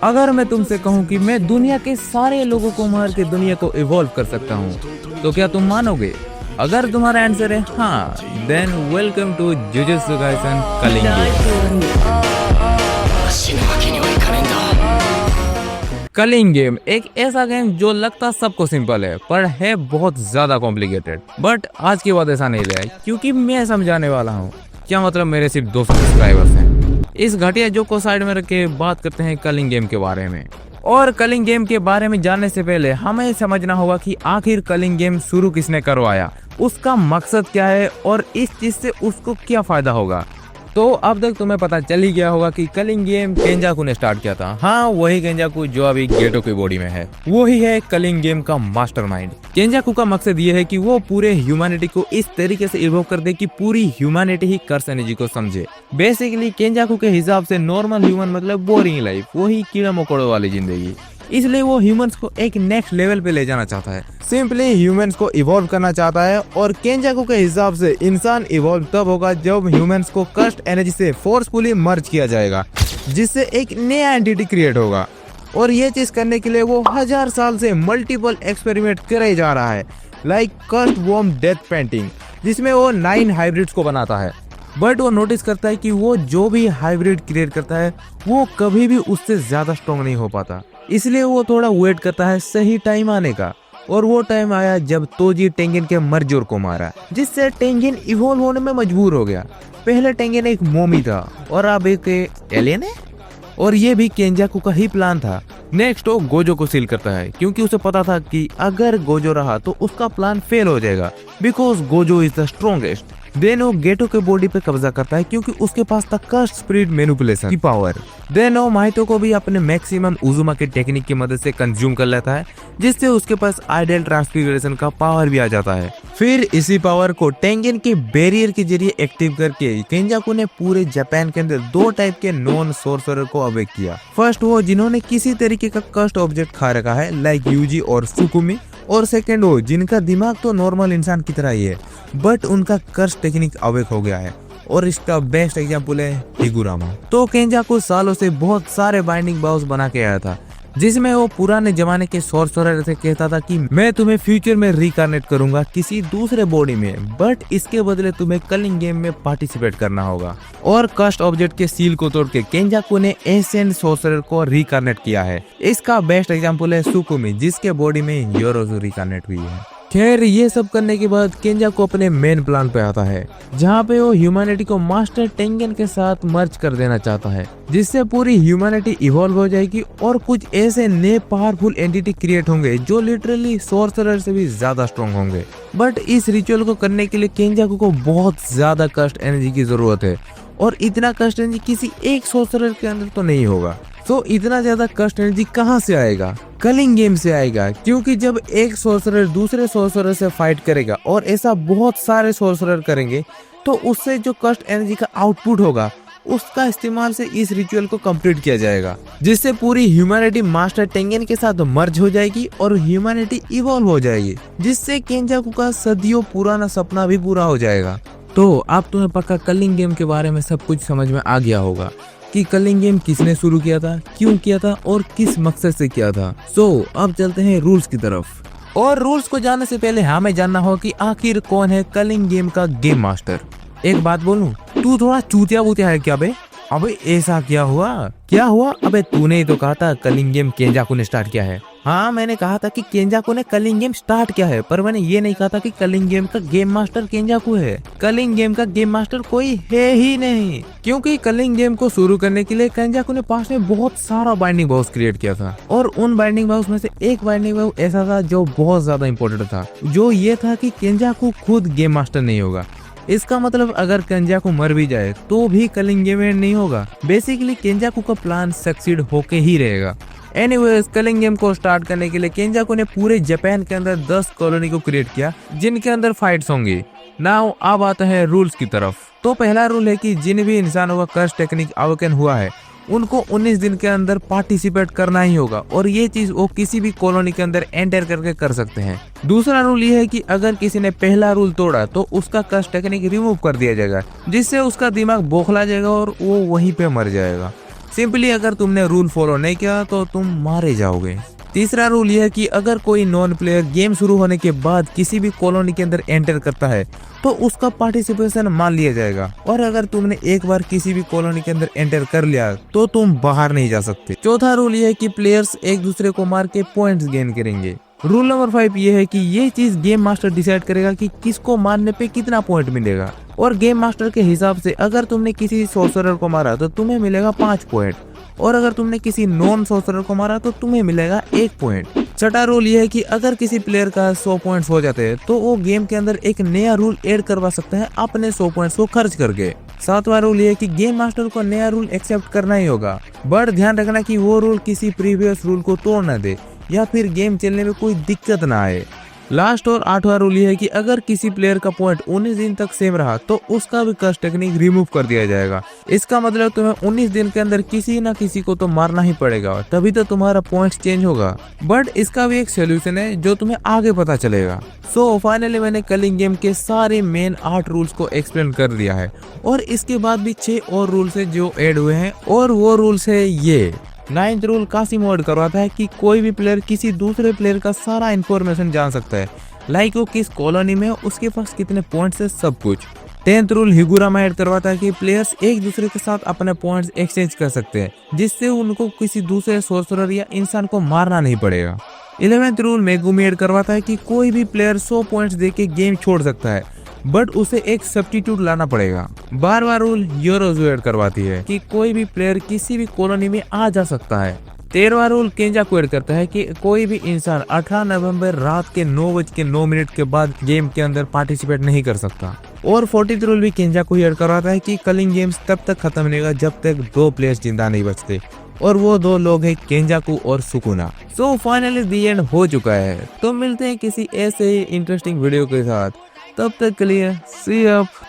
अगर मैं तुमसे कहूँ कि मैं दुनिया के सारे लोगों को मार के दुनिया को इवॉल्व कर सकता हूँ, तो क्या तुम मानोगे? अगर तुम्हारा आंसर है हाँ, then welcome to Jujutsu Kaisen culling game. Culling game एक ऐसा गेम जो लगता सबको सिंपल है पर है बहुत ज्यादा कॉम्प्लिकेटेड। बट आज की बात ऐसा नहीं है, क्योंकि मैं समझाने वाला हूँ। क्या मतलब मेरे सिर्फ 200 सब्सक्राइबर्स हैं। इस घटिया जोक को साइड में रख के बात करते हैं कलिंग गेम के बारे में। और कलिंग गेम के बारे में जानने से पहले हमें समझना होगा कि आखिर कलिंग गेम शुरू किसने करवाया, उसका मकसद क्या है और इस चीज से उसको क्या फायदा होगा। तो अब तक तुम्हें पता चल ही गया होगा कि कलिंग गेम केंजाकू ने स्टार्ट किया था। हाँ, वही केंजाकू जो अभी गेटो की बॉडी में है, वही है कलिंग गेम का मास्टरमाइंड। केंजाकू का मकसद ये है कि वो पूरे ह्यूमैनिटी को इस तरीके से इवोक कर दे कि पूरी ह्यूमैनिटी ही कर्स एनर्जी को समझे। बेसिकली केंजाकू के हिसाब से नॉर्मल ह्यूमन मतलब बोरिंग लाइफ, वही कीड़ा मकोड़ों वाली जिंदगी। इसलिए वो ह्यूमंस को एक नेक्स्ट लेवल पे ले जाना चाहता है, सिंपली ह्यूमंस को इवॉल्व करना चाहता है। और केंजाकू के हिसाब से इंसान इवॉल्व तब होगा जब ह्यूमंस को कर्स्ट एनर्जी से फोर्सफुली मर्ज किया जाएगा, जिससे एक नया एंटिटी क्रिएट होगा। और ये चीज करने के लिए वो 1000 साल से मल्टीपल एक्सपेरिमेंट करे जा रहा है, लाइक कर्स्ट वॉर्म डेथ पेंटिंग, जिसमें वो 9 हाइब्रिड्स को बनाता है। बट वो नोटिस करता है कि वो जो भी हाइब्रिड क्रिएट करता है वो कभी भी उससे ज्यादा स्ट्रॉन्ग नहीं हो पाता। इसलिए वो थोड़ा वेट करता है सही टाइम आने का। और वो टाइम आया जब तोजी टेंगेन के मर्जोर को मारा, जिससे टेंगेन इवॉल्व होने में मजबूर हो गया। पहले टेंगेन एक मोमी था और अब एक एलियन है। और ये भी केंजाकू का ही प्लान था। नेक्स्ट वो गोजो को सील करता है, क्योंकि उसे पता था कि अगर गोजो रहा तो उसका प्लान फेल हो जाएगा, because Gojo is the strongest. Then वो गेटो के बॉडी पे कब्जा करता है, क्योंकि उसके पास था कर्स्ट स्पिरिट मैनिपुलेशन की पावर। देन वो माहितो को भी अपने मैक्सिमम उजुमा के टेक्निक की मदद से कंज्यूम कर लेता है, जिससे उसके पास आइडल ट्रांसफिगरेशन का पावर भी आ जाता है। फिर इसी पावर को टेंगेन के बैरियर के जरिए एक्टिव करके केंजाकू ने पूरे जापान के अंदर 2 टाइप के नॉन सोर्सरर को अवेक किया। फर्स्ट वो जिन्होंने किसी तरीके का कर्स्ट ऑब्जेक्ट खा रखा है, लाइक यूजी और सुकुमी। और सेकेंड वो जिनका दिमाग तो नॉर्मल इंसान की तरह ही है, बट उनका कर्स टेक्निक अवेक हो गया है। और इसका बेस्ट एग्जांपल है हिगुरामा। तो केंजाकू सालों से बहुत सारे बाइंडिंग बाउस बना के आया था, जिसमें वो पुराने जमाने के सोर्सरर से कहता था कि मैं तुम्हें फ्यूचर में रिकार्नेट करूंगा किसी दूसरे बॉडी में, बट इसके बदले तुम्हें कलिंग गेम में पार्टिसिपेट करना होगा। और कस्ट ऑब्जेक्ट के सील को तोड़ के केंजाकू ने एशियन सोर्सरर को रिकार्नेट किया है। इसका बेस्ट एग्जांपल है सुकुमी, जिसके बॉडी में योरोजु रिकार्नेट हुई है। खैर, ये सब करने के बाद केंजाकू अपने मेन प्लान पे आता है, जहाँ पे वो ह्यूमैनिटी को मास्टर टेंगेन के साथ मर्ज कर देना चाहता है, जिससे पूरी ह्यूमैनिटी इवॉल्व हो जाएगी और कुछ ऐसे नए पावरफुल एंटिटी क्रिएट होंगे जो लिटरली सोर्सरर से भी ज्यादा स्ट्रॉन्ग होंगे। बट इस रिचुअल को करने के लिए केंजाकू को बहुत ज्यादा कस्ट एनर्जी की जरूरत है, और इतना कस्ट एनर्जी किसी एक सोर्सरर के अंदर तो नहीं होगा। तो इतना ज्यादा कस्ट एनर्जी कहाँ से आएगा? कलिंग गेम से आएगा, क्योंकि जब एक सोर्सरर दूसरे सोर्सरर से फाइट करेगा और ऐसा बहुत सारे सोर्सरर करेंगे, तो उससे जो कस्ट एनर्जी का आउटपुट होगा उसका इस्तेमाल से इस रिचुअल को कंप्लीट किया जाएगा, जिससे पूरी ह्यूमैनिटी मास्टर टेंगेन के साथ मर्ज हो जाएगी और ह्यूमैनिटी इवॉल्व हो जाएगी, जिससे केंजाकू का सदियों पुराना सपना भी पूरा हो जाएगा। तो अब तुम्हें पक्का कलिंग गेम के बारे में सब कुछ समझ में आ गया होगा कि कलिंग गेम किसने शुरू किया था, क्यों किया था और किस मकसद से किया था। सो अब चलते हैं रूल्स की तरफ। और रूल्स को जानने से पहले हमें जानना होगा कि आखिर कौन है कलिंग गेम का गेम मास्टर। एक बात बोलूं, तू थोड़ा चूतिया बूतिया है क्या बे? अबे ऐसा क्या हुआ? क्या हुआ? अबे तूने ही तो कहा था कलिंग गेम केंजाकू ने स्टार्ट किया है। हाँ, मैंने कहा था कि केंजाकू ने कलिंग गेम स्टार्ट किया है, पर मैंने ये नहीं कहा था कि कलिंग गेम का गेम मास्टर केंजाकू है। कलिंग गेम का गेम मास्टर कोई है ही नहीं, क्योंकि कलिंग गेम को शुरू करने के लिए केंजाकू ने पास में बहुत सारा बाइंडिंग बाउस क्रिएट किया था। और उन बाइंडिंग बाउस में से एक बाइंडिंग बाउस ऐसा था जो बहुत ज्यादा इंपॉर्टेंट था, जो ये था कि केंजाकू खुद गेम मास्टर नहीं होगा। इसका मतलब अगर केंजाकू मर भी जाए तो भी कलिंग गेम नहीं होगा। बेसिकली केंजाकू का प्लान सक्सीड होके ही रहेगा। एनीवेज, कलिंग गेम को स्टार्ट करने के लिए केंजाकू ने पूरे जापान के अंदर 10 कॉलोनी को क्रिएट किया, जिनके अंदर फाइट्स होंगी। नाउ अब आता है रूल्स की तरफ। तो पहला रूल है कि जिन भी इंसानों का कर्स टेक्निक अवेकन हुआ है उनको 19 दिन के अंदर पार्टिसिपेट करना ही होगा, और ये चीज वो किसी भी कॉलोनी के अंदर एंटर करके कर सकते हैं। दूसरा रूल ये है कि अगर किसी ने पहला रूल तोड़ा तो उसका कर्स टेक्निक रिमूव कर दिया जाएगा, जिससे उसका दिमाग बौखला जाएगा और वो वहीं पे मर जाएगा। सिंपली अगर तुमने रूल फॉलो नहीं किया तो तुम मारे जाओगे। तीसरा रूल यह है कि अगर कोई नॉन प्लेयर गेम शुरू होने के बाद किसी भी कॉलोनी के अंदर एंटर करता है तो उसका पार्टिसिपेशन मान लिया जाएगा, और अगर तुमने एक बार किसी भी कॉलोनी के अंदर एंटर कर लिया तो तुम बाहर नहीं जा सकते। चौथा रूल यह है कि प्लेयर्स एक दूसरे को मार के पॉइंट्स गेन करेंगे। रूल नंबर 5 ये है कि ये चीज गेम मास्टर डिसाइड करेगा कि किसको मारने पे कितना पॉइंट मिलेगा, और गेम मास्टर के हिसाब से अगर तुमने किसी सोर्सरर को मारा तो तुम्हें मिलेगा 5 पॉइंट, और अगर तुमने किसी नॉन सोर्सरर को मारा तो तुम्हें मिलेगा 1 पॉइंट। छठा रूल ये है कि अगर किसी प्लेयर का 100 पॉइंट्स हो जाते हैं तो वो गेम के अंदर एक नया रूल ऐड करवा सकता है अपने 100 पॉइंट्स को खर्च करके। सातवां रूल ये है कि गेम मास्टर को नया रूल एक्सेप्ट करना ही होगा, बट ध्यान रखना कि वो रूल किसी प्रीवियस रूल को तोड़ ना दे या फिर गेम चलने में कोई दिक्कत ना आए। लास्ट और 8वां रूल ये है कि अगर किसी प्लेयर का पॉइंट 19 दिन तक सेम रहा तो उसका भी कर्स टेक्निक रिमूव कर दिया जाएगा। इसका मतलब तुम्हें 19 दिन के अंदर किसी ना किसी को तो मारना ही पड़ेगा, तभी तो तुम्हारा पॉइंट चेंज होगा। बट इसका भी एक सोल्यूशन है जो तुम्हें आगे पता चलेगा। सो फाइनली मैंने कलिंग गेम के सारे मेन 8 रूल्स को एक्सप्लेन कर दिया है, और इसके बाद भी 6 और रूल्स है जो ऐड हुए हैं, और वो रूल्स है ये। 9th रूल काफी मॉड करवाता है कि कोई भी प्लेयर किसी दूसरे प्लेयर का सारा इन्फॉर्मेशन जान सकता है, लाइक वो किस कॉलोनी में है, उसके पास कितने पॉइंट्स है, सब कुछ। 10th रूल हिगुरा में ऐड करवाता है कि प्लेयर्स एक दूसरे के साथ अपने पॉइंट्स एक्सचेंज कर सकते हैं, जिससे उनको किसी दूसरे सोर्सरर या इंसान को मारना नहीं पड़ेगा। 11th रूल मेगुमी ऐड करवाता है कि कोई भी प्लेयर 100 पॉइंट्स देके गेम छोड़ सकता है, बट उसे एक सब्स्टिट्यूट लाना पड़ेगा। 12वां रूल योरोजो ऐड करवाती है कि कोई भी प्लेयर किसी भी कॉलोनी में आ जा सकता है। 13वां रूल केंजाकू ऐड करता है कि कोई भी इंसान 18 नवंबर रात के 9:09 के बाद गेम के अंदर पार्टिसिपेट नहीं कर सकता। और 40th रूल भी केंजाकू ऐड करवाता है कि कलिंग गेम्स तब तक खत्म नहीं होगा जब तक 2 प्लेयर्स जिंदा नहीं बचते, और वो 2 लोग हैं केंजाकू और Sukuna. So finally the end हो चुका है। तो मिलते हैं किसी ऐसे ही इंटरेस्टिंग वीडियो के साथ, तब तक के लिए सी यू।